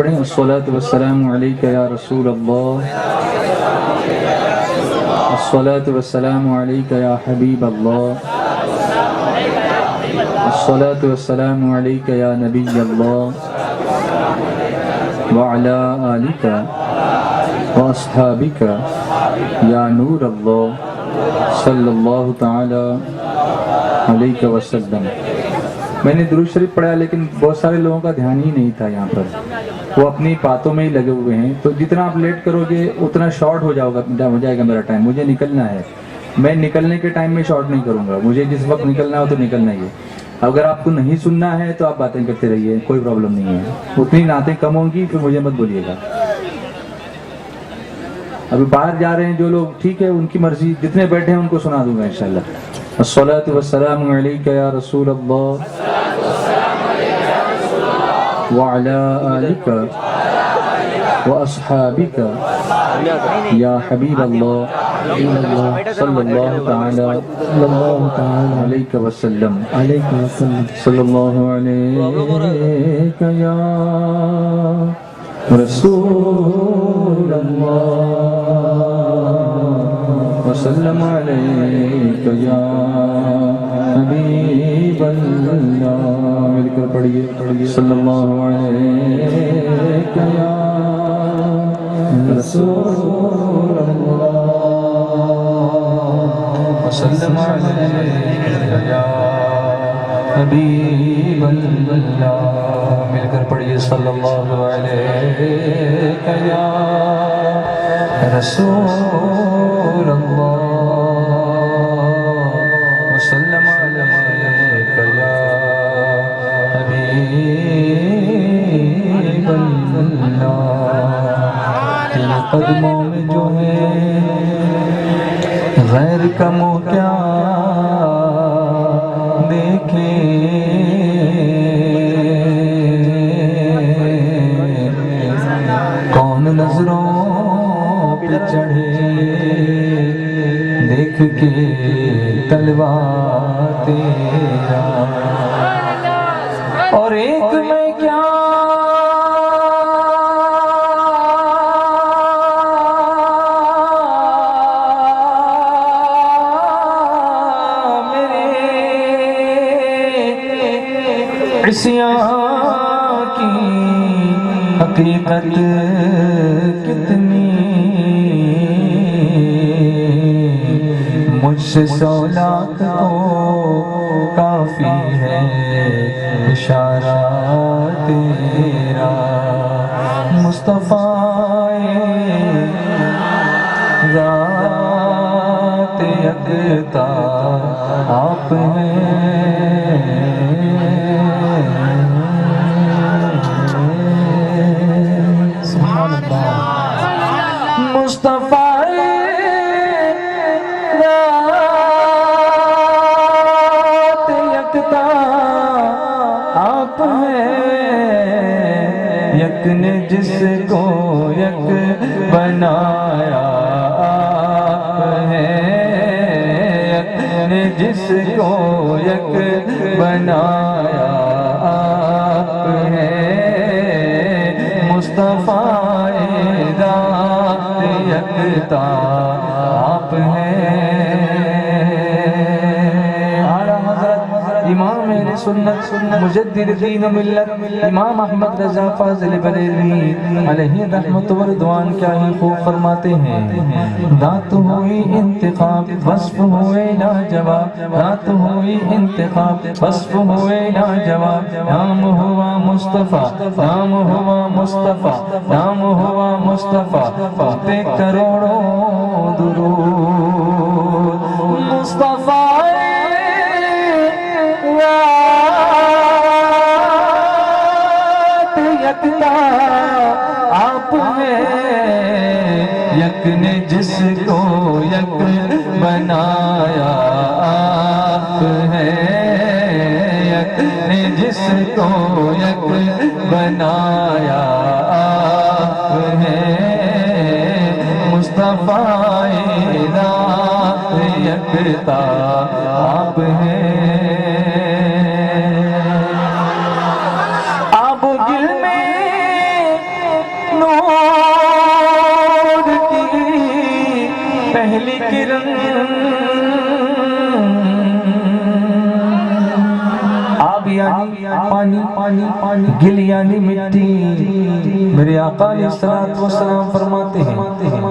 پڑھیں الصلاۃ والسلام علیک یا رسول اللہ، الصلاۃ والسلام علیک یا حبیب اللہ، الصلاۃ والسلام علیک یا نبی اللہ وعلی آلک واصحابک یا نور اللہ صلی اللہ تعالی علیہ وسلم۔ میں نے درود شریف پڑھا لیکن بہت سارے لوگوں کا دھیان ہی نہیں تھا یہاں پر، وہ اپنی باتوں میں ہی لگے ہوئے ہیں، تو جتنا آپ لیٹ کرو گے اتنا شارٹ ہو جائے گا میرا ٹائم، مجھے نکلنا ہے، میں نکلنے کے ٹائم میں شارٹ نہیں کروں گا، مجھے جس وقت نکلنا ہو تو نکلنا ہی ہے۔ اگر آپ کو نہیں سننا ہے تو آپ باتیں کرتے رہیے، کوئی پرابلم نہیں ہے، اتنی نعتیں کم ہوں گی پھر مجھے مت بولیے گا۔ ابھی باہر جا رہے ہیں جو لوگ، ٹھیک ہے، ان کی مرضی، جتنے بیٹھے ہیں ان کو سنا دوں گا انشاءاللہ۔ الصلاۃ والسلام علیک یا رسول اللہ وعلی آلک واصحابک یا حبیب اللہ صلی اللہ تعالی علیہ وسلم، صلی اللہ علیک یا رسول اللہ وسلم علیک یا حبیب اللہ، مل کر پڑھیے صلی اللہ علیک یا رسول اللہ وسلم علیک یا حبیب اللہ، مل کر پڑھیے صلی اللہ علیک یا رسول اللہ وسلم علیک یا حبیب اللہ۔ تیرے قدموں میں جو ہے غیر کا منہ کیا دیکھیں، کون نظروں پہ چڑھے دیکھ کے تلوا تیرا، اور ایک میں کیا عصیان کی حقیقت کتنی، مجھ سے 100 لاکھ تو کافی ہے اشارہ تیرا، مصطفیٰ ذات یکتا آپ ہیں، مصطفیٰ ذات یکتا آپ ہیں، یک نے جس کو یک بنایا آپ ہیں، یک نے جس کو یک بنایا آپ ہیں، مصطفیٰ ذات یکتا آپ ہیں۔ اعلیٰ حضرت امام اہل سنت مجدد دین و ملت امام احمد رضا فاضل بریلوی علیہ رحمت و رضوان کیا ہی خوب فرماتے ہیں، ذات ہوئی انتخاب وصف ہوئے لاجواب، ذات ہوئی انتخاب وصف ہوئے لاجواب، نام ہوا مصطفیٰ، نام ہوا مصطفیٰ، نام ہوا مصطفیٰ، پہ کروڑوں درود، مصطفیٰ یکتا آپ ہیں، یک نے جس کو یک بنایا آپ ہیں، یک نے جس کو یک بنایا آپ ہیں، مصطفیٰ ذات یکتا آپ ہیں۔ نور کی پہلی کرن آب یعنی پانی گل یعنی مٹی میرے آقا علیہ السلام فرماتے ہیں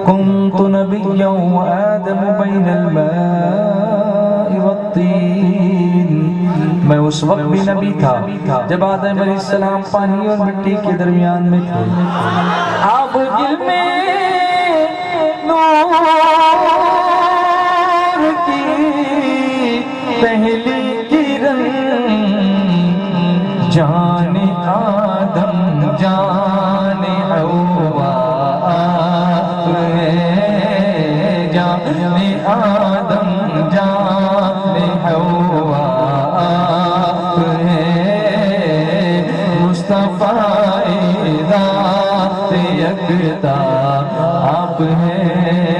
کنت نبیا وآدم بین الماء والطین میں اس وقت بھی نبی تھا جب آدم علیہ السلام پانی اور مٹی کے درمیان میں تھے آب گل میں نور کی پہلی کرن جان آدم جان حوا جان آدم جان حوا مصطفیٰ ذات یکتا آپ ہیں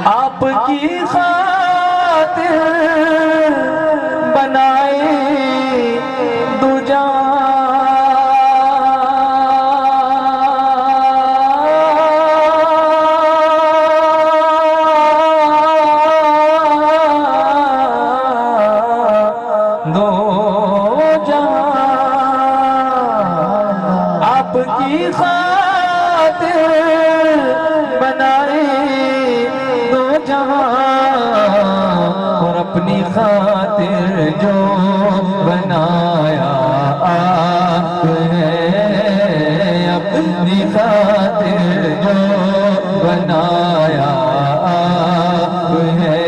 آپ کی خاطر بنائے دو آپ کی خاطر بنائے دو جہاں اور اپنی خاطر جو بنایا آپ ہے اپنی خاطر جو بنایا آپ ہے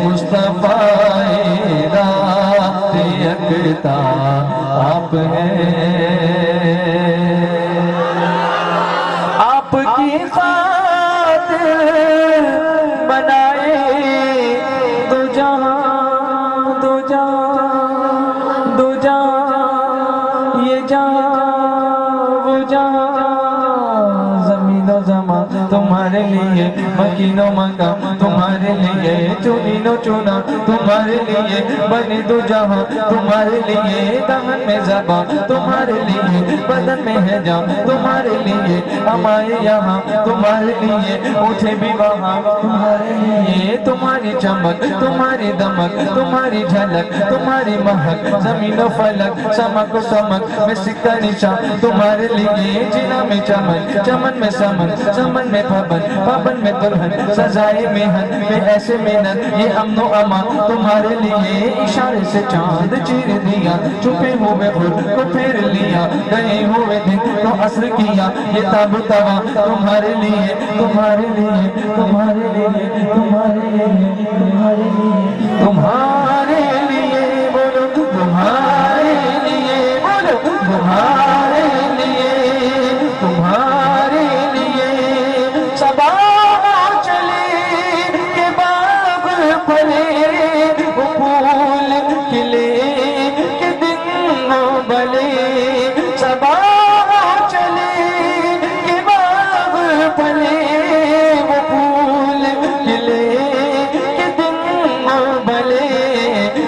مصطفیٰ ذات یکتا آپ آپ کی خاطر بنائے دو جہاں دو جہاں دو جہاں یہ جہاں وہ جہاں زمین و زمان تمہارے لیے مکین و مکان تمہارے لیے چنین و چنا تمہارے لیے بنے دو جہاں تمہارے لیے دامن میں زبان تمہارے لیے بدن میں ہے جان تمہارے لیے ہمارے یہاں تمہارے لیے اٹھے بھی وہاں تمہارے لیے تمہاری چمک تمہاری دمک تمہاری جھلک تمہاری مہک زمین و فلک سمک و سمک میں سکہ نشان تمہارے لیے جنا میں چمن چمن میں سمن سمن میں پھبن پھبن میں دلہن سزائے محن میں ایسے محنت یہ امن و امان تمہارے لیے اشارے سے چاند چیر دیا چھپے ہوئے خود کو پھیر لیا گئے ہوئے دن تو عصر کیا یہ تاب و توا تمہارے لیے تمہارے لیے تمہارے لیے تمہارے لیے تمہارے لیے تمہارے لیے بولو تمہارے لیے بولو تمہارے لیے تمہارے لیے صبا چلے کہ باغ پھلے وہ پھول کھلے کہ دن بلے صبا چلے کہ باغ پھلے وہ پھول کھلے کہ دن بلے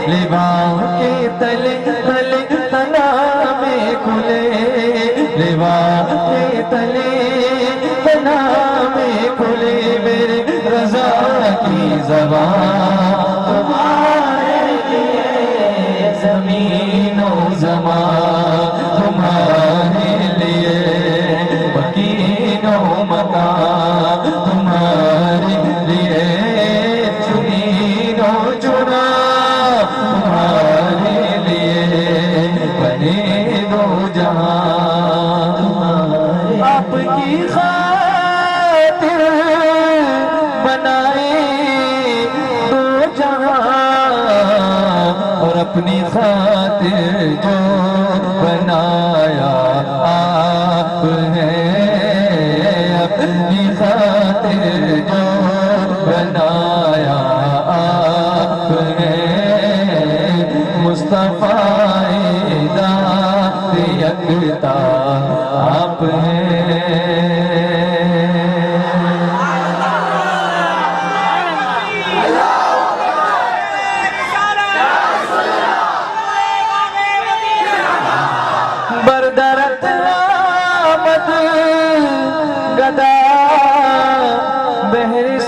لیباغ کے تلے تلے تنا میں کھلے لیباغ کے تلے تنا میں کھلے میرے رضا کی زبان تمہارے لیے زمین و زمان تمہارے لیے مکین و مکان تمہارے لیے چنین و چنا تمہارے لیے بنے دو جہاں آپ کی خاطر بنائے دو جہاں اور اپنی خاطر جو بنایا آپ ہے اپنی خاطر جو بنایا آپ ہے مصطفیٰ ذات یکتا آپ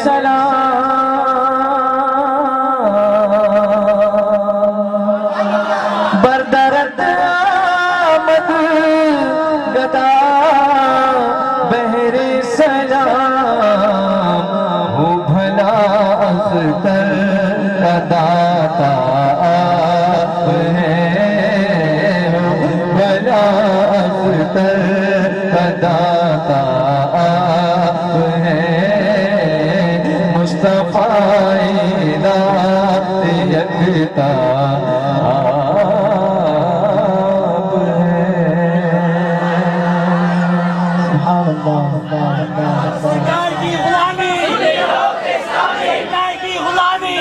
سلام بردرد آمد گدا بہر سلام ہو بھلا اختر داتا آپ ہیں بھلا اختر داتا آپ ہیں مصطفیٰ ذات یکتا آپ ہیں سبحان اللہ سرکار کی غلامی سرکار کی غلامی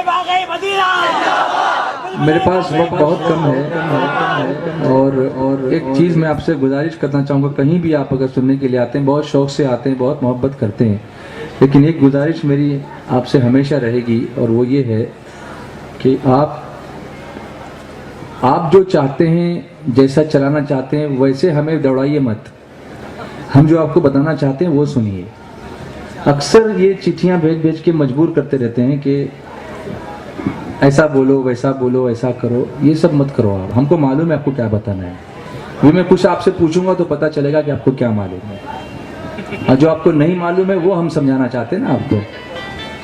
باغِ مدینہ. میرے پاس وقت بہت کم ہے اور ایک چیز میں آپ سے گزارش کرنا چاہوں گا، کہیں بھی آپ اگر سننے کے لیے آتے ہیں بہت شوق سے آتے ہیں، بہت محبت کرتے ہیں، لیکن ایک گزارش میری آپ سے ہمیشہ رہے گی اور وہ یہ ہے کہ آپ جو چاہتے ہیں جیسا چلانا چاہتے ہیں ویسے ہمیں دوڑائیے مت. ہم جو آپ کو بتانا چاہتے ہیں وہ سنیے. اکثر یہ چٹھیاں بھیج کے مجبور کرتے رہتے ہیں کہ ایسا بولو ویسا بولو ایسا کرو. یہ سب مت کرو. آپ ہم کو معلوم ہے آپ کو کیا بتانا ہے. وہ میں کچھ آپ سے پوچھوں گا تو پتہ چلے گا کہ آپ کو کیا معلوم ہے، اور جو آپ کو نہیں معلوم ہے وہ ہم سمجھانا چاہتے ہیں نا آپ کو.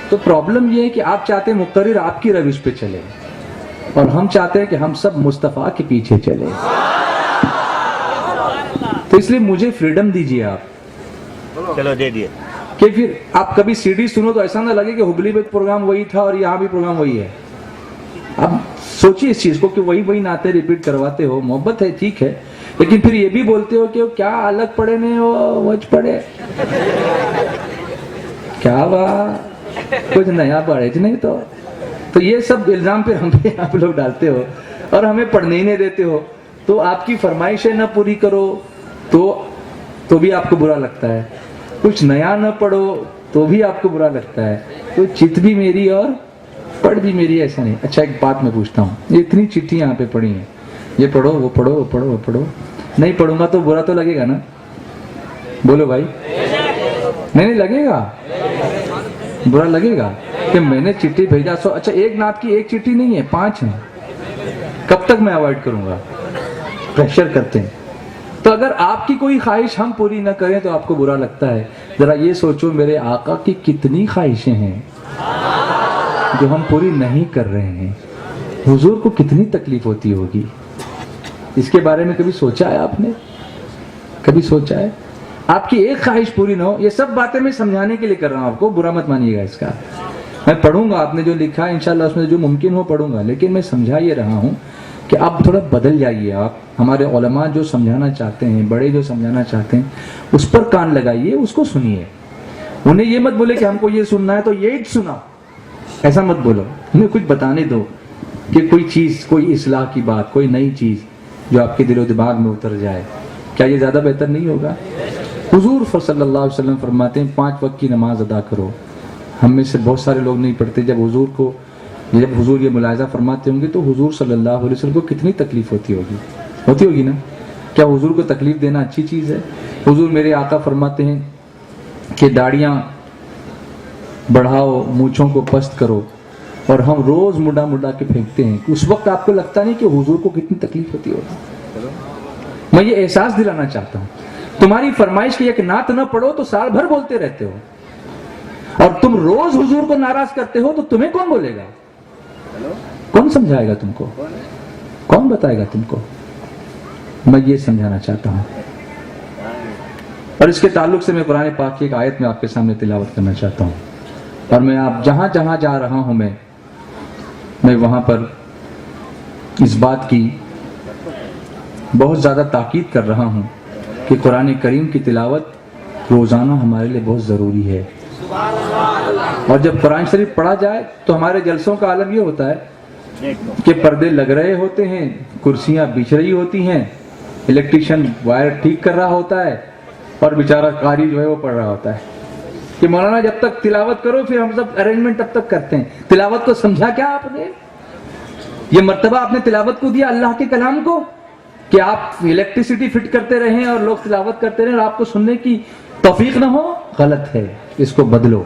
تو پرابلم یہ ہے کہ آپ چاہتے ہیں مقرر آپ کی روش پہ چلے اور ہم چاہتے ہیں کہ ہم سب مصطفیٰ کے پیچھے چلے. تو اس لیے مجھے فریڈم دیجیے آپ. چلو دے دیے کہ پھر آپ کبھی سی ڈی سنو تو ایسا نہ لگے کہ ہبلی میں پروگرام وہی تھا اور یہاں بھی پروگرام وہی ہے. اب سوچیے اس چیز کو کہ وہی نعتیں ریپیٹ کرواتے ہو. محبت ہے ٹھیک ہے، لیکن پھر یہ بھی بولتے ہو کہ کیا الگ پڑھے نہیں ہو وج پڑھے کیا کچھ نیا پڑھے نہیں. تو یہ سب الزام پھر ہم پہ آپ لوگ ڈالتے ہو اور ہمیں پڑھنے ہی نہیں دیتے ہو. تو آپ کی فرمائشیں نہ پوری کرو تو بھی آپ کو برا لگتا ہے، کچھ نیا نہ پڑھو تو بھی آپ کو برا لگتا ہے. تو چت بھی میری اور پڑھ بھی میری ایسا نہیں. اچھا ایک بات میں پوچھتا ہوں، یہ اتنی چٹھی یہاں پہ پڑھی ہیں، یہ پڑھو وہ پڑھو وہ پڑھو وہ پڑھو. نہیں پڑھوں گا تو برا تو لگے گا نا؟ بولو بھائی. نہیں لگے گا، برا لگے گا کہ میں نے چٹھی بھیجا. سو اچھا ایک نعت کی ایک چٹھی نہیں ہے، 5 ہیں. کب تک میں اوائڈ کروں گا؟ پریشر کرتے ہیں. تو اگر آپ کی کوئی خواہش ہم پوری نہ کریں تو آپ کو برا لگتا ہے. ذرا یہ سوچو میرے آقا کی کتنی خواہشیں ہیں جو ہم پوری نہیں کر رہے ہیں. حضور کو کتنی تکلیف ہوتی ہوگی. اس کے بارے میں کبھی سوچا ہے آپ نے؟ کبھی سوچا ہے؟ آپ کی ایک خواہش پوری نہ ہو. یہ سب باتیں میں سمجھانے کے لیے کر رہا ہوں، آپ کو برا مت مانیے گا اس کا. میں پڑھوں گا آپ نے جو لکھا ہے انشاءاللہ اس میں جو ممکن ہو پڑھوں گا، لیکن میں سمجھا یہ رہا ہوں کہ آپ تھوڑا بدل جائیے. آپ ہمارے علماء جو سمجھانا چاہتے ہیں، بڑے جو سمجھانا چاہتے ہیں اس پر کان لگائیے، اس کو سنیے. انہیں یہ مت بولے کہ ہم کو یہ سننا ہے تو یہی سنا، ایسا مت بولو. انہیں کچھ بتانے دو کہ کوئی چیز، کوئی اصلاح کی بات، کوئی نئی چیز جو آپ کے دل و دماغ میں اتر جائے. کیا یہ زیادہ بہتر نہیں ہوگا؟ حضور صلی اللہ علیہ وسلم فرماتے ہیں 5 وقت کی نماز ادا کرو. ہم میں سے بہت سارے لوگ نہیں پڑھتے. جب حضور یہ ملاحظہ فرماتے ہوں گے تو حضور صلی اللہ علیہ وسلم کو کتنی تکلیف ہوتی ہوگی نا. کیا حضور کو تکلیف دینا اچھی چیز ہے؟ حضور میرے آقا فرماتے ہیں کہ داڑیاں بڑھاؤ، مونچھوں کو پست کرو، اور ہم روز مڈا کے پھینکتے ہیں. اس وقت آپ کو لگتا نہیں کہ حضور کو کتنی تکلیف ہوتی ہوگی. میں یہ احساس دلانا چاہتا ہوں. تمہاری فرمائش کی ایک نعت نہ پڑھو تو سال بھر بولتے رہتے ہو، اور تم روز حضور کو ناراض کرتے ہو تو تمہیں کون بولے گا؟ کون سمجھائے گا تم کو؟ کون بتائے گا تم کو؟ میں یہ سمجھانا چاہتا ہوں. اور اس کے تعلق سے میں قرآن پاک کی ایک آیت میں آپ کے سامنے تلاوت کرنا چاہتا ہوں. اور میں آپ جہاں جہاں جا رہا ہوں میں وہاں پر اس بات کی بہت زیادہ تاکید کر رہا ہوں کہ قرآن کریم کی تلاوت روزانہ ہمارے لیے بہت ضروری ہے. اور جب قرآن شریف پڑھا جائے تو ہمارے جلسوں کا عالم یہ ہوتا ہے کہ پردے لگ رہے ہوتے ہیں، کرسیاں بچھ رہی ہوتی ہیں، الیکٹریشین وائر ٹھیک کر رہا ہوتا ہے، اور بیچارہ قاری جو ہے وہ پڑھ رہا ہوتا ہے کہ مولانا جب تک تلاوت کرو، پھر ہم سب ارینجمنٹ تب تک کرتے ہیں. تلاوت کو سمجھا کیا آپ نے؟ یہ مرتبہ آپ نے تلاوت کو دیا اللہ کے کلام کو کہ آپ الیکٹریسٹی فٹ کرتے رہیں اور لوگ تلاوت کرتے رہیں اور آپ کو سننے کی توفیق نہ ہو. غلط ہے. اس کو بدلو.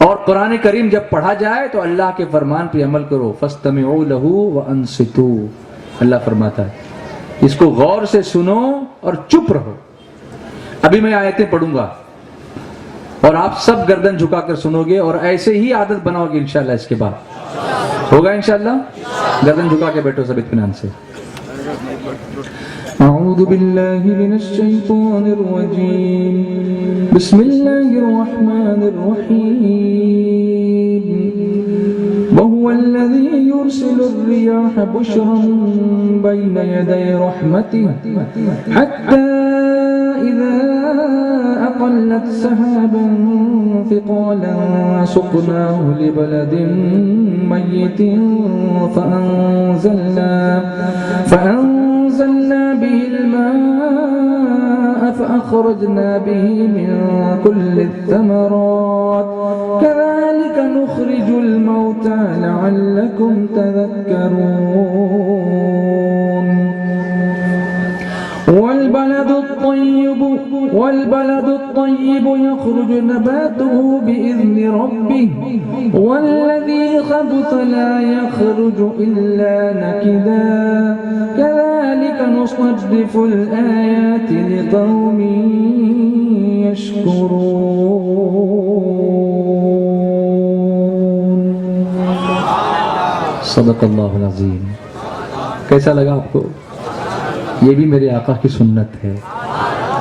اور قرآن کریم جب پڑھا جائے تو اللہ کے فرمان پہ عمل کرو. فاستمعوا له وانصتوا. اللہ فرماتا ہے اس کو غور سے سنو اور چپ رہو. ابھی میں آیتیں پڑھوں گا اور آپ سب گردن جھکا کر سنو گے اور ایسے ہی عادت بناؤ گے انشاءاللہ. اس کے بعد ہوگا انشاءاللہ. گردن جھکا کے بیٹھو سب اطمینان سے. اعوذ باللہ من الشیطان الرجیم. بسم اللہ الرحمن الرحیم. وهو الذي يرسل الرياح بشرا بين يدي رحمته حتى إذا أقلت سحابا ثقالا سقناه لبلد ميت فأنزلنا به الماء فأخرجنا به من كل الثمرات كذلك نخرج الموتى لعلكم تذكرون. والبلد الطيب يخرج نباته بإذن ربه والذي خبث لا يخرج إلا نكدا كذلك نصرف الآيات لقوم يشكرون. صدق اللہ العظیم. کیسا لگا آپ کو؟ یہ بھی میرے آقا کی سنت ہے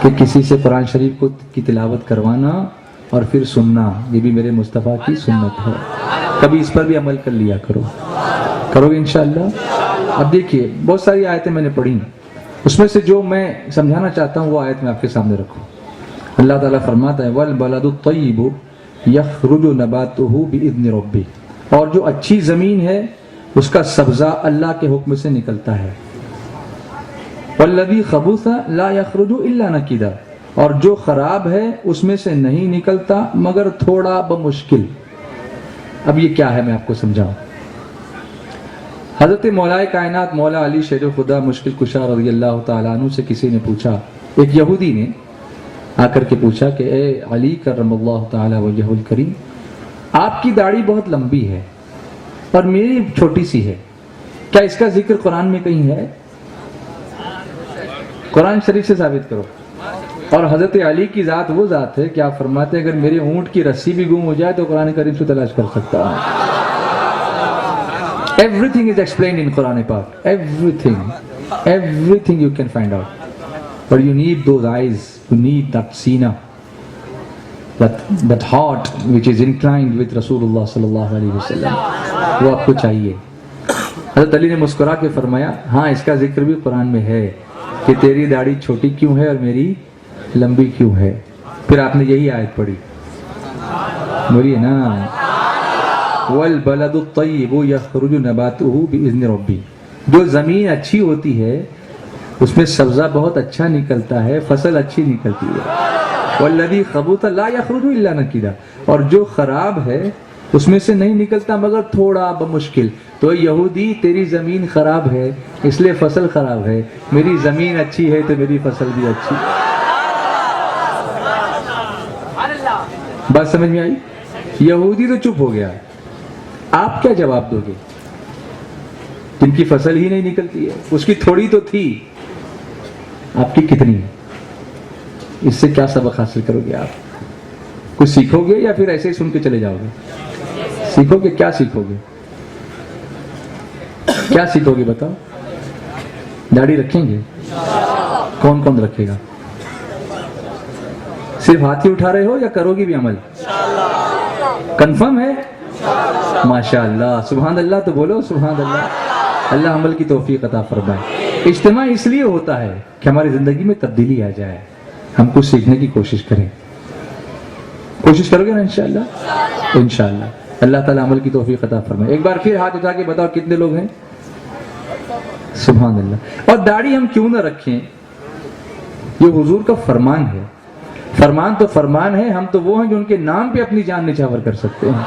کہ کسی سے قرآن شریف کی تلاوت کروانا اور پھر سننا. یہ بھی میرے مصطفیٰ کی سنت ہے. کبھی اس پر بھی عمل کر لیا کرو گے انشاءاللہ. اب دیکھیے بہت ساری آیتیں میں نے پڑھی, اس میں سے جو میں سمجھانا چاہتا ہوں وہ آیت میں آپ کے سامنے رکھوں. اللہ تعالیٰ فرماتا ہے وَالْبَلَدُ الطَّيِّبُ يَخْرُجُ نَبَاتُهُ بِإِذْنِ رَبِّهِ. اور جو اچھی زمین ہے اس کا سبزہ اللہ کے حکم سے نکلتا ہے. وَالَّذِي خَبُثَ لَا يَخْرُجُ إِلَّا نَكِدًا. اور جو خراب ہے اس میں سے نہیں نکلتا مگر تھوڑا بمشکل. اب یہ کیا ہے میں آپ کو سمجھاؤں. حضرت مولا کائنات مولا علی شیر خدا مشکل کشا رضی اللہ تعالیٰ عنہ سے کسی نے پوچھا, ایک یہودی نے آ کر کے پوچھا کہ اے علی کرم اللہ تعالیٰ وجہ الکریم, آپ کی داڑھی بہت لمبی ہے اور میری چھوٹی سی ہے, کیا اس کا ذکر قرآن میں کہیں ہے؟ قرآن شریف سے ثابت کرو. اور حضرت علی کی ذات وہ ذات ہے کہ آپ فرماتے ہیں اگر میرے اونٹ کی رسی بھی گم ہو جائے تو قرآن کریم سے تلاش کر سکتا ہوں. Everything is explained in Quran Pak. Everything you can find out. But you need those eyes, you need that sina, that heart which is inclined with Rasulullah sallallahu alaihi wasallam. وہ آپ کو چاہیے. حضرت علی نے مسکرا کے فرمایا ہاں اس کا ذکر بھی قرآن میں ہے کہ تیری داڑھی چھوٹی کیوں ہے اور میری لمبی کیوں ہے. پھر آپ نے یہی آیت پڑھی, بولیے نا وَالْبَلَدُ الطَّيِّبُ يَخْرُجُ نَبَاتُهُ بِإِذْنِ رَبِّهِ. جو زمین اچھی ہوتی ہے اس میں سبزہ بہت اچھا نکلتا ہے, فصل اچھی نکلتی ہے. وَالَّذِي خَبُثَ لَا يَخْرُجُ إِلَّا نَكِدًا. اور جو خراب ہے اس میں سے نہیں نکلتا مگر تھوڑا بمشکل. تو یہودی تیری زمین خراب ہے اس لیے فصل خراب ہے, میری زمین اچھی ہے تو میری فصل بھی اچھی. بات سمجھ میں آئی؟ یہودی تو چپ ہو گیا, آپ کیا جواب دو گے؟ جن کی فصل ہی نہیں نکلتی ہے, اس کی تھوڑی تو تھی, آپ کی کتنی ہے؟ اس سے کیا سبق حاصل کرو گے آپ؟ کچھ سیکھو گے یا پھر ایسے ہی سن کے چلے جاؤ گے؟ سیکھو گے. کیا سیکھو گے؟ کیا سیکھو گے بتاؤ؟ داڑھی رکھیں گے؟ کون کون رکھے گا؟ صرف ہاتھ ہی اٹھا رہے ہو یا کرو گے بھی عمل؟ کنفرم ہے؟ ماشاءاللہ, سبحان اللہ تو بولو سبحان اللہ. اللہ عمل کی توفیق عطا فرمائے. اجتماع اس لیے ہوتا ہے کہ ہماری زندگی میں تبدیلی آ جائے, ہم کچھ سیکھنے کی کوشش کریں. کوشش کرو گے نا انشاءاللہ؟ انشاءاللہ اللہ تعالیٰ عمل کی توفیق عطا فرمائے. ایک بار پھر ہاتھ اٹھا کے بتاؤ کتنے لوگ ہیں؟ سبحان اللہ. اور داڑھی ہم کیوں نہ رکھیں؟ یہ حضور کا فرمان ہے. فرمان تو فرمان ہے, ہم تو وہ ہیں جو ان کے نام پہ اپنی جان نچھاور کر سکتے ہیں.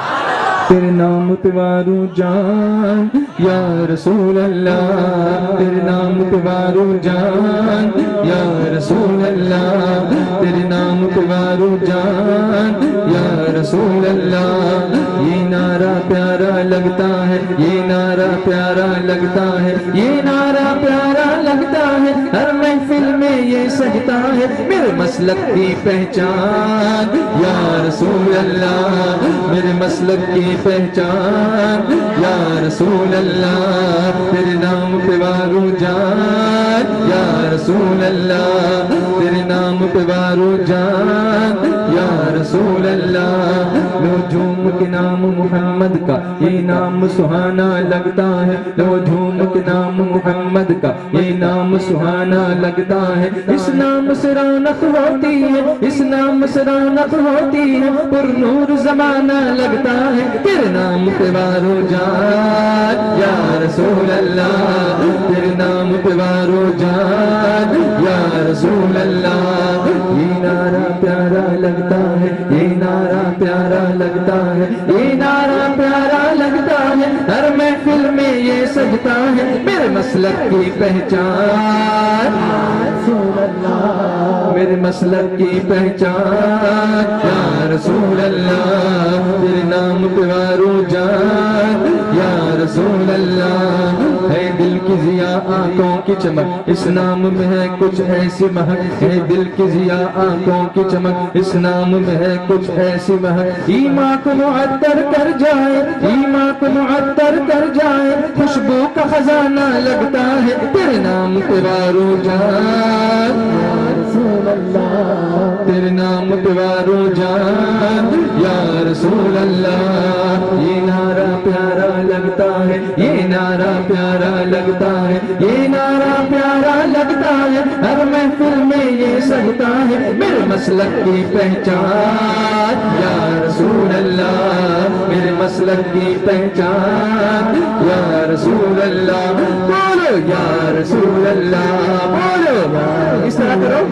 تیرے نام پہ وارو جان یا رسول اللہ، تیرے نام پہ وارو جان یا رسول اللہ، تیرے نام پہ وارو جان یا رسول اللہ۔ یہ نعرہ پیارا لگتا ہے، یہ نعرہ پیارا لگتا ہے، یہ نعرہ پیارا لگتا ہے، ہر محفل میں یہ سجتا ہے، میرے مسلک کی پہچان یا رسول اللہ، میرے مسلک کی پہچان یا رسول اللہ، تیرے نام پہ وارو جان یا رسول اللہ، تیرے نام پہ وارو جان یا رسول اللہ۔ لو جھوم کے نام محمد کا یہ نام سہانا لگتا ہے، لو جھوم کے نام محمد کا یہ نام سہانا لگتا ہے، اس نام سے رونق ہوتی ہے، اس نام سے رونق ہوتی ہے، پر نور زمانہ لگتا ہے، تیرے نام پہ وارو جان یا رسول اللہ، تیرے نام پہ وارو جان یا رسول اللہ۔ یہ نعرہ پیارا لگتا ہے، یہ نعرہ پیارا لگتا ہے، یہ نعرہ پیارا لگتا ہے، ہر محفل میں یہ سجتا ہے، میرے مسلک کی پہچان رسول اللہ، میرے مسلک کی پہچان یا رسول اللہ، تیرے نام پہ وارو جان یا رسول اللہ۔ ہے دل کی ضیا آنکھوں کی چمک، اس نام میں ہے کچھ ایسی مہک، ہے دل کی ضیا آنکھوں کی چمک، اس نام میں ہے کچھ ایسی مہک، ایمان کو معطر کر جائے، ایمان کو معطر کر جائے، خوشبو کا خزانہ لگتا ہے، تیرے نام پہ وارو جان یا رسول اللہ، تیرے نام پہ وارو جان یا رسول اللہ۔ یہ نعرہ پیارا لگتا ہے، یہ نعرہ پیارا لگتا ہے، یہ نعرہ پیارا لگتا ہے، ہر محفل میں یہ سجتا ہے، میرے مسلک کی پہچان یا رسول اللہ، میرے مسلک کی پہچان یا رسول اللہ۔ بولو یا رسول اللہ، بولو اس طرح کرو،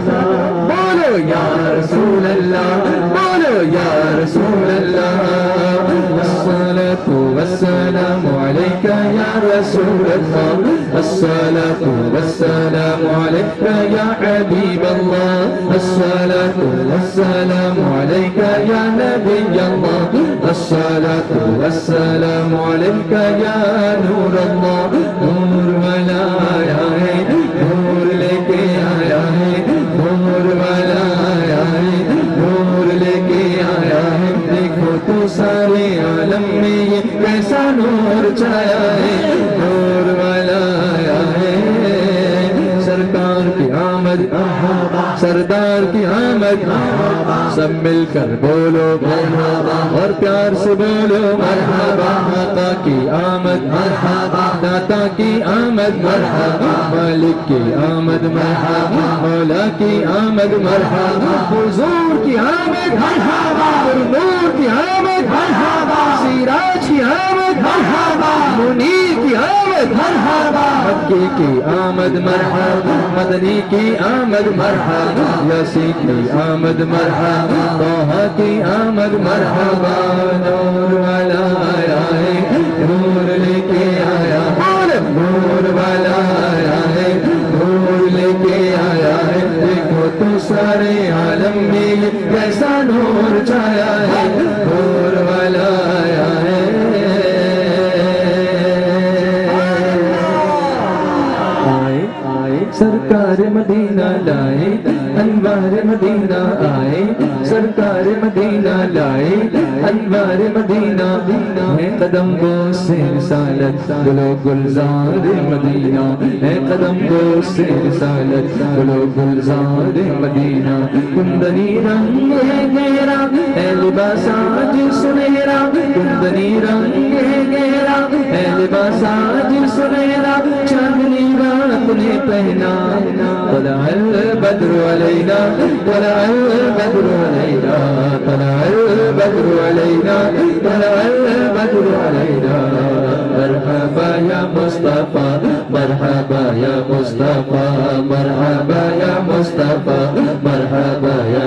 بولو یا رسول اللہ، بولو یا رسول اللہ۔ الصلاة والسلام عليك يا رسول الله، الصلاة والسلام عليك يا حبيب الله، الصلاة والسلام عليك يا نبي الله، الصلاة والسلام عليك يا نور الله۔ نور والا آیا ہے، نور لے کے آیا ہے، نور والا آیا ہے، نور لے کے آیا ہے، دیکھو تو سارے عالم میں یہ کیسا نور چھایا ہے، نور والا آیا ہے۔ سرکار کی آمد، سردار کی آمد، سب مل کر بولو مرحبا، اور پیار سے بولو مرحبا۔ آقا کی آمد مرحبا، داتا کی آمد مرحبا، مالک کی آمد مرحبا، مولا کی آمد مرحبا، حضور کی آمد مرحبا، نور کی آمد مرحبا، سراج کی آمد مرحبا، منیر کی آمد مرحبا، مکی کی آمد مرحبا، مدنی کی آمد مرحبا، یاسین کی آمد مرحبا، طه کی آمد مرحبا۔ نور والا آیا ہے، نور لے کے آیا ہے، نور والا آیا ہے، نور لے کے آیا ہے، دیکھو تو سارے عالم میں یہ کیسا نور چھایا ہے، نور والا آیا ہے۔ سرکار مدینہ لائے، انوار مدینہ آئے، سرکار مدینہ لائے، انوار مدینہ ہے، قدم کو سے رسالت گلو گلزار مدینہ ہے، قدم کو سے رسالت گلو گلزار مدینہ۔ کندنی رنگ ہے گہرا ہے لباس آج سنہرا، کندنی رنگ ہے گہرا ہے لباس آج سنہرا، چاندنی رات نے پہنا، طلع البدر علينا، طلع البدر علينا، طلع البدر علينا، طلع البدر علينا۔ مرحبا یا مصطفى، مرحبا یا مصطفى، مرحبا یا مصطفى، مرحبا یا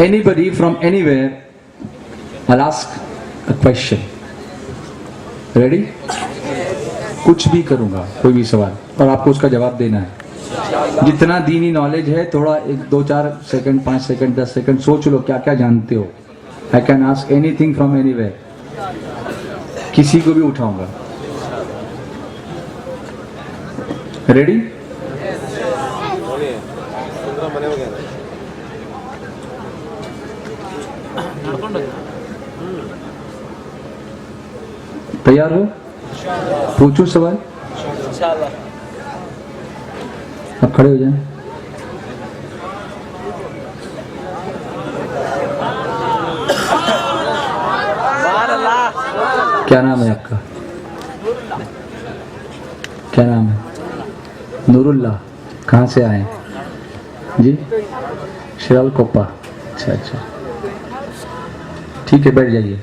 anybody from anywhere I'll ask a question ready کچھ بھی کروں گا، کوئی بھی سوال، اور آپ کو اس کا جواب دینا ہے. جتنا دینی نالج ہے تھوڑا 2 4 سیکنڈ 5 سیکنڈ 10 سیکنڈ سوچ لو کیا کیا جانتے ہو. I can ask any thing from any where, کسی کو بھی اٹھاؤں گا. ریڈی؟ تیار ہو؟ پوچھو سوال. اب کھڑے ہو جائیں. کیا نام ہے آپ کا؟ کیا نام ہے؟ نور اللہ. کہاں سے آئے جی؟ شرال کوپا. اچھا اچھا ٹھیک ہے، بیٹھ جائیے.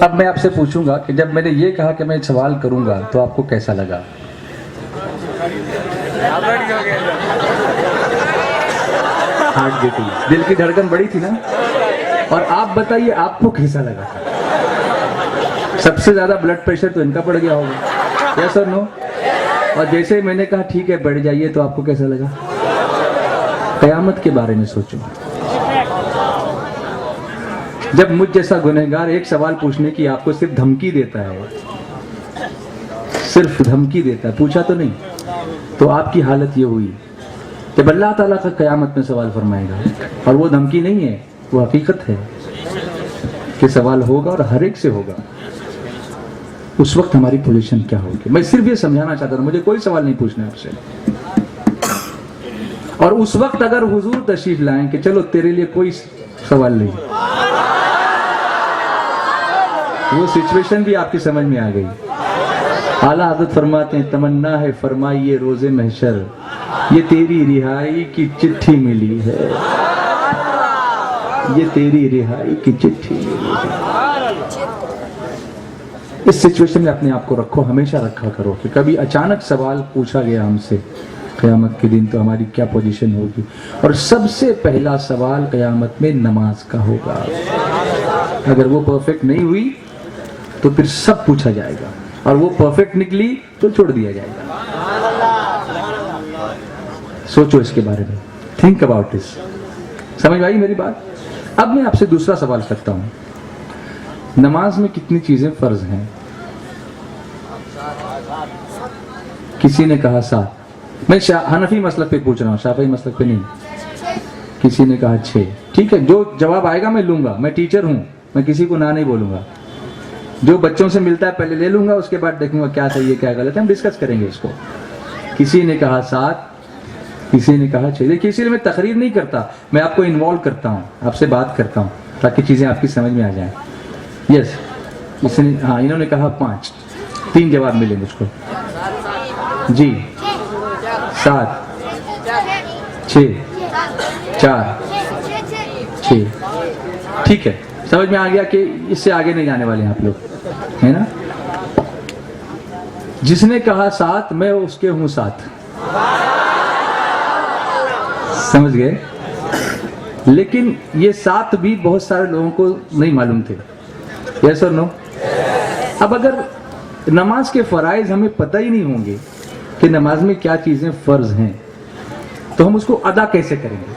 اب میں آپ سے پوچھوں گا کہ جب میں نے یہ کہا کہ میں سوال کروں گا تو آپ کو کیسا لگا؟ ہارٹ بیٹنگ، دل کی دھڑکن بڑی تھی نا. اور آپ بتائیے آپ کو کیسا لگا؟ سب سے زیادہ بلڈ پریشر تو ان کا پڑ گیا ہوگا، یس اور نو؟ اور جیسے میں نے کہا ٹھیک ہے بیٹھ جائیے تو آپ کو کیسا لگا؟ قیامت کے بارے میں سوچو. جب مجھ جیسا گنہگار ایک سوال پوچھنے کی آپ کو صرف دھمکی دیتا ہے، صرف دھمکی دیتا ہے، پوچھا تو نہیں، تو آپ کی حالت یہ ہوئی کہ اللہ تعالیٰ کا قیامت میں سوال فرمائے گا. اور وہ دھمکی نہیں ہے، وہ حقیقت ہے کہ سوال ہوگا اور ہر ایک سے ہوگا. اس وقت ہماری پوزیشن کیا ہوگی؟ میں صرف یہ سمجھانا چاہتا ہوں، مجھے کوئی سوال نہیں پوچھنا آپ سے. اور اس وقت اگر حضور تشریف لائیں کہ چلو تیرے لیے کوئی سوال نہیں، وہ سچویشن بھی آپ کی سمجھ میں آ گئی. اعلیٰ حضرت فرماتے ہیں تمنا ہے فرمائیے روز محشر، یہ تیری رہائی کی چٹھی ملی ہے، یہ تیری رہائی کی چٹھی ملی ہے. اس سچویشن میں اپنے آپ کو رکھو، ہمیشہ رکھا کرو کہ کبھی اچانک سوال پوچھا گیا ہم سے قیامت کے دن تو ہماری کیا پوزیشن ہوگی. اور سب سے پہلا سوال قیامت میں نماز کا ہوگا. اگر وہ پرفیکٹ نہیں ہوئی تو پھر سب پوچھا جائے گا، اور وہ پرفیکٹ نکلی تو چھوڑ دیا جائے گا. سوچو اس کے بارے میں، تھنک اباؤٹ دس. سمجھ آئی میری بات؟ اب میں آپ سے دوسرا سوال کرتا ہوں، نماز میں کتنی چیزیں فرض ہیں؟ کسی نے کہا 7. میں حنفی مسلک پہ پوچھ رہا ہوں، شافعی مسلک پہ نہیں. کسی نے کہا 6. ٹھیک ہے، جو جواب آئے گا میں لوں گا، میں ٹیچر ہوں، میں کسی کو نہ نہیں بولوں گا. جو بچوں سے ملتا ہے پہلے لے لوں گا، اس کے بعد دیکھوں گا کیا صحیح ہے کیا غلط ہے، ہم ڈسکس کریں گے اس کو. کسی نے کہا 7، کسی نے کہا 6. دیکھیے اسی لیے میں تقریر نہیں کرتا، میں آپ کو انوالو کرتا ہوں، آپ سے بات کرتا ہوں تاکہ چیزیں آپ کی سمجھ میں آ جائیں. یس اس نے ہاں انہوں نے کہا 5. 3 جواب ملے مجھ کو جی. 7 6 4 6. ٹھیک ہے، سمجھ میں آ گیا کہ اس سے آگے نہیں جانے والے ہیں آپ لوگ، ہے نا؟ جس نے کہا 7 میں اس کے ہوں 7. سمجھ گئے؟ لیکن یہ 7 بھی بہت سارے لوگوں کو نہیں معلوم تھے. یس اور نو؟ اب اگر نماز کے فرائض ہمیں پتہ ہی نہیں ہوں گے کہ نماز میں کیا چیزیں فرض ہیں تو ہم اس کو ادا کیسے کریں گے؟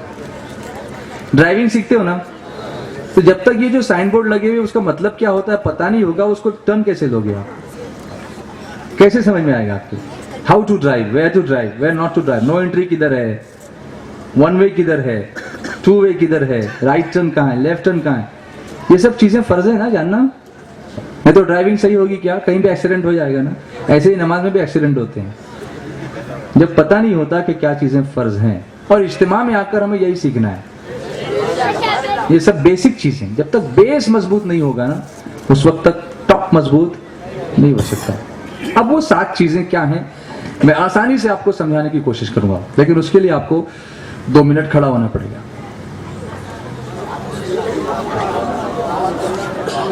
ڈرائیونگ سیکھتے ہو نا، تو جب تک یہ جو سائن بورڈ لگے ہوئے اس کا مطلب کیا ہوتا ہے پتہ نہیں ہوگا، اس کو ٹرن کیسے لوگے آپ؟ کیسے سمجھ میں آئے گا آپ کو؟ How to drive, where to drive, where not to drive, no entry کدھر ہے، 1 وے کدھر ہے، 2 وے کدھر ہے، رائٹ ٹرن کہاں ہے، لیفٹ ٹرن کہاں ہے. یہ سب چیزیں فرض ہیں نا جاننا. نہیں تو ڈرائیونگ صحیح ہوگی کیا؟ کہیں بھی ایکسیڈنٹ ہو جائے گا نا. ایسے ہی نماز میں بھی ایکسیڈنٹ ہوتے ہیں جب پتہ نہیں ہوتا کہ کیا چیزیں فرض ہیں. اور اجتماع میں آ کر ہمیں یہی سیکھنا ہے. یہ سب بیسک چیزیں، جب تک بیس مضبوط نہیں ہوگا نا اس وقت تک ٹاپ مضبوط نہیں ہو سکتا. اب وہ 7 چیزیں کیا ہیں میں آسانی سے آپ کو سمجھانے کی کوشش کروں گا، لیکن اس کے لیے آپ کو 2 منٹ کھڑا ہونا پڑے گا.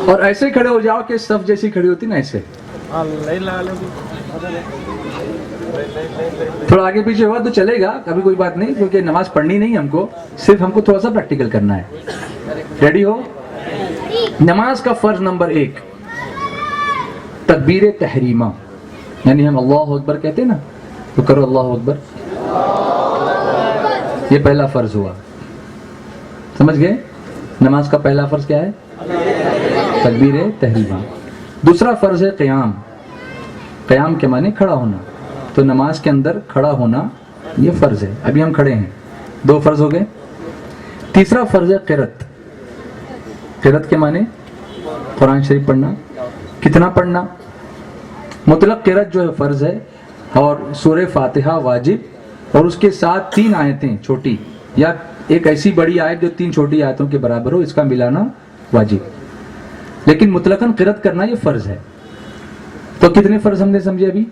اور ایسے کھڑے ہو جاؤ کہ صف جیسی کھڑی ہوتی نا، ایسے. تھوڑا آگے پیچھے ہوا تو چلے گا، کبھی کوئی بات نہیں، کیونکہ نماز پڑھنی نہیں ہم کو، صرف ہم کو تھوڑا سا پریکٹیکل کرنا ہے. ریڈی ہو؟ نماز کا فرض نمبر 1، تکبیر تحریمہ، یعنی ہم اللہ اکبر کہتے ہیں نا، تو کرو اللہ اکبر، یہ پہلا فرض ہوا. سمجھ گئے؟ نماز کا پہلا فرض کیا ہے؟ تکبیر تحریمہ. دوسرا فرض ہے قیام. قیام کے معنی کھڑا ہونا، تو نماز کے اندر کھڑا ہونا یہ فرض ہے. ابھی ہم کھڑے ہیں، 2 فرض ہو گئے. تیسرا فرض ہے قرات. قرات کے معنی قرآن شریف پڑھنا. کتنا پڑھنا؟ مطلق قرات جو ہے فرض ہے، اور سورہ فاتحہ واجب، اور اس کے ساتھ 3 آیتیں چھوٹی، یا ایک ایسی بڑی آیت جو 3 چھوٹی آیتوں کے برابر ہو، اس کا ملانا واجب. لیکن مطلقاً قرات کرنا یہ فرض ہے. تو کتنے فرض ہم نے سمجھے ابھی؟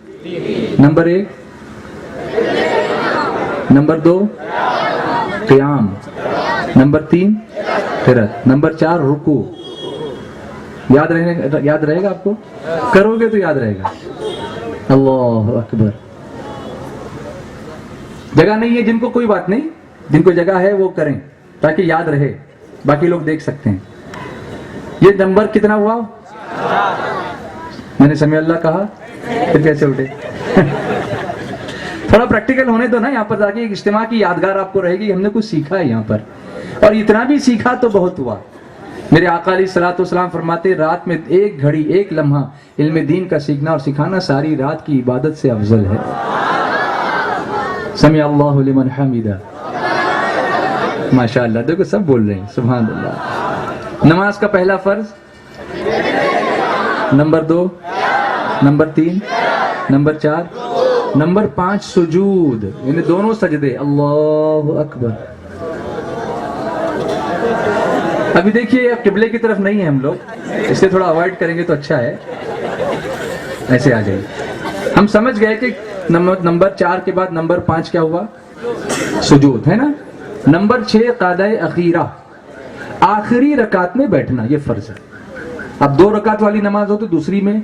نمبر 1، نمبر 2 قیام، نمبر 3 قرات، نمبر 4 رکوع. یاد رہے گا آپ کو؟ کرو گے تو یاد رہے گا. اللہ اکبر. جگہ نہیں ہے جن کو کوئی بات نہیں، جن کو جگہ ہے وہ کریں تاکہ یاد رہے، باقی لوگ دیکھ سکتے ہیں. یہ نمبر کتنا ہوا؟ میں نے سمع اللہ کہا پھر کیسے اٹھے؟ تھوڑا پریکٹیکل ہونے دو نا یہاں پر، تاکہ ایک اجتماع کی یادگار آپ کو رہے گی. ہم نے کچھ سیکھا ہے یہاں پر، اور اتنا بھی سیکھا تو بہت ہوا. میرے آقا علیہ الصلوۃ والسلام فرماتے، رات میں 1 گھڑی 1 لمحہ علم دین کا سیکھنا اور سکھانا ساری رات کی عبادت سے افضل ہے. سمع اللہ لمن حمیدہ. ماشاء اللہ، دیکھو سب بول رہے ہیں سبحان اللہ. نماز کا پہلا فرض، نمبر 2، نمبر 3، نمبر 4، نمبر 5 سجود، یعنی دونوں سجدے. اللہ اکبر. ابھی دیکھیے قبلے کی طرف نہیں ہے ہم لوگ، اس سے تھوڑا اوائڈ کریں گے تو اچھا ہے. ایسے آ جائیے. ہم سمجھ گئے کہ نمبر 4 کے بعد نمبر 5 کیا ہوا؟ سجود، ہے نا. نمبر 6 قعدہ اخیرہ، آخری رکعت میں بیٹھنا، یہ فرض ہے. اب 2 رکعت والی نماز ہو تو دوسری میں،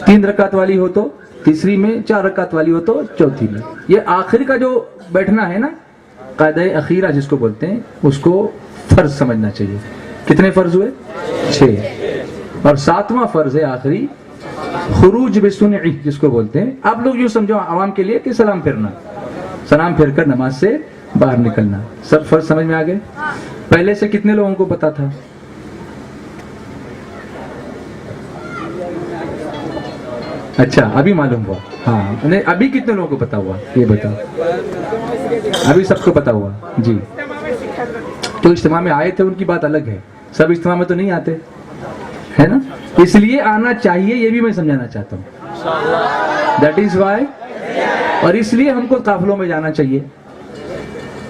3 رکعت والی ہو تو تیسری میں، 4 رکعت والی ہو تو چوتھی میں. یہ آخری کا جو بیٹھنا ہے نا، قعدہ اخیرہ جس کو بولتے ہیں، اس کو فرض سمجھنا چاہیے. کتنے فرض ہوئے؟ 6. اور 7واں فرض ہے آخری، خروج بسنعی جس کو بولتے ہیں. آپ لوگ یوں سمجھو عوام کے لیے کہ سلام پھرنا، سلام پھر کر نماز سے باہر نکلنا. سب فرض سمجھ میں آ گئے؟ پہلے سے کتنے لوگوں کو پتا تھا؟ اچھا ابھی معلوم ہوا. ہاں ابھی کتنے لوگوں کو پتا ہوا یہ بتاؤ؟ ابھی سب کو پتا ہوا. جی تو اجتماع میں آئے تھے ان کی بات الگ ہے، سب اجتماع میں تو نہیں آتے ہے نا، اس لیے آنا چاہیے، یہ بھی میں سمجھانا چاہتا ہوں. That is why. اور اس لیے ہم کو قافلوں میں جانا چاہیے،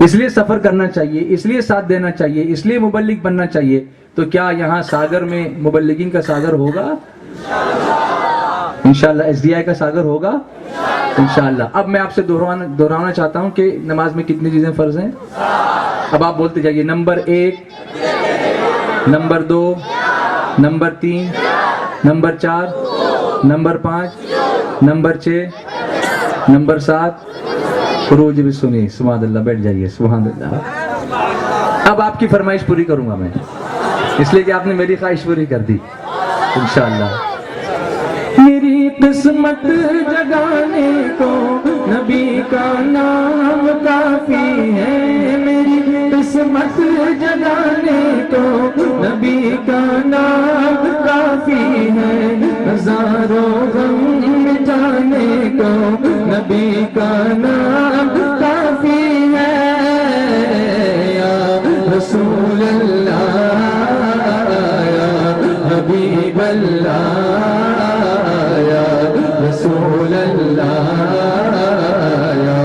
اس لیے سفر کرنا چاہیے، اس لیے ساتھ دینا چاہیے، اس لیے مبلغ بننا چاہیے. تو کیا یہاں ساگر میں مبلغین کا ساگر ہوگا؟ انشاءاللہ. ایس ڈی آئی کا ساگر ہوگا انشاءاللہ. اب میں آپ سے دہرانا چاہتا ہوں کہ نماز میں کتنی چیزیں فرض ہیں. اب آپ بولتے جائیے. Number 1، number 2، number 3، number 4، number 5، number 6، number 7 خروج بسنعی. سبحان اللہ. بیٹھ جائیے. سبحان اللہ. اب آپ کی فرمائش پوری کروں گا میں، اس لیے کہ آپ نے میری خواہش پوری کر دی انشاءاللہ. میری قسمت جگانے کو نبی کا نام کافی ہے. میری قسمت جگانے کو نبی کا نام کافی ہے. ہزاروں غم مٹانے کو نبی کا نام کافی ہے. یا رسول اللہ، یا حبیب اللہ، رسول اللہ، یا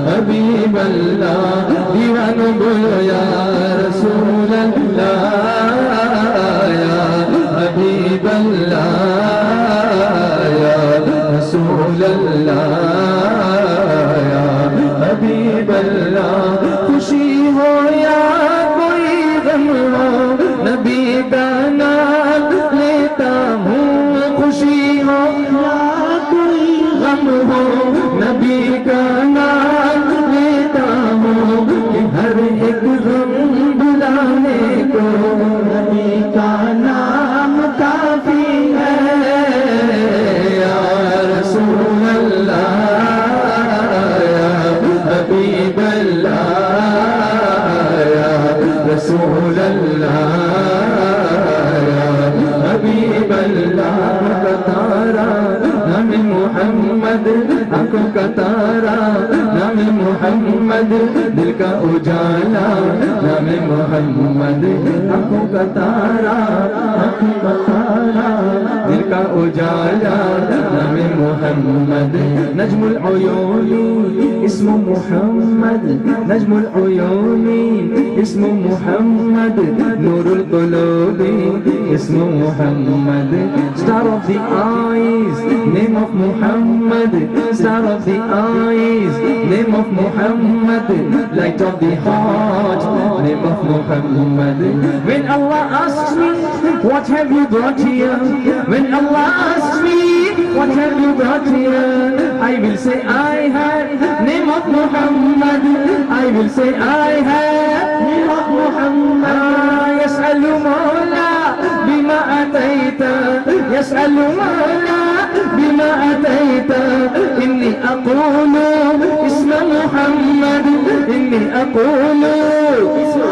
حبیب اللہ. دیوانوں بولو یا رسول اللہ، یا حبیب اللہ، یا رسول اللہ، یا حبیب اللہ. خوشی ہو یا کوئی غم ہو نبی کا نام لیتا ہوں. آنکھوں کا تارا نام محمد دل کا اجالا نام محمد آنکھوں کا تارا آنکھوں کا تارا دل کا اجالا نام محمد نجم العیون اسم محمد نجم العیون اسم محمد نور القلوب اسم محمد star of the eyes name of Muhammad star of the eyes name of Muhammad light of the heart name of Muhammad when Allah asks me what have you brought here when Allah asks me what have you brought here I will say I have name of Muhammad I will say I have name of Muhammad yas'alu mawla bima ataita yas'alu mawla bima ataita inni aqulu isma Muhammad inni aqulu isma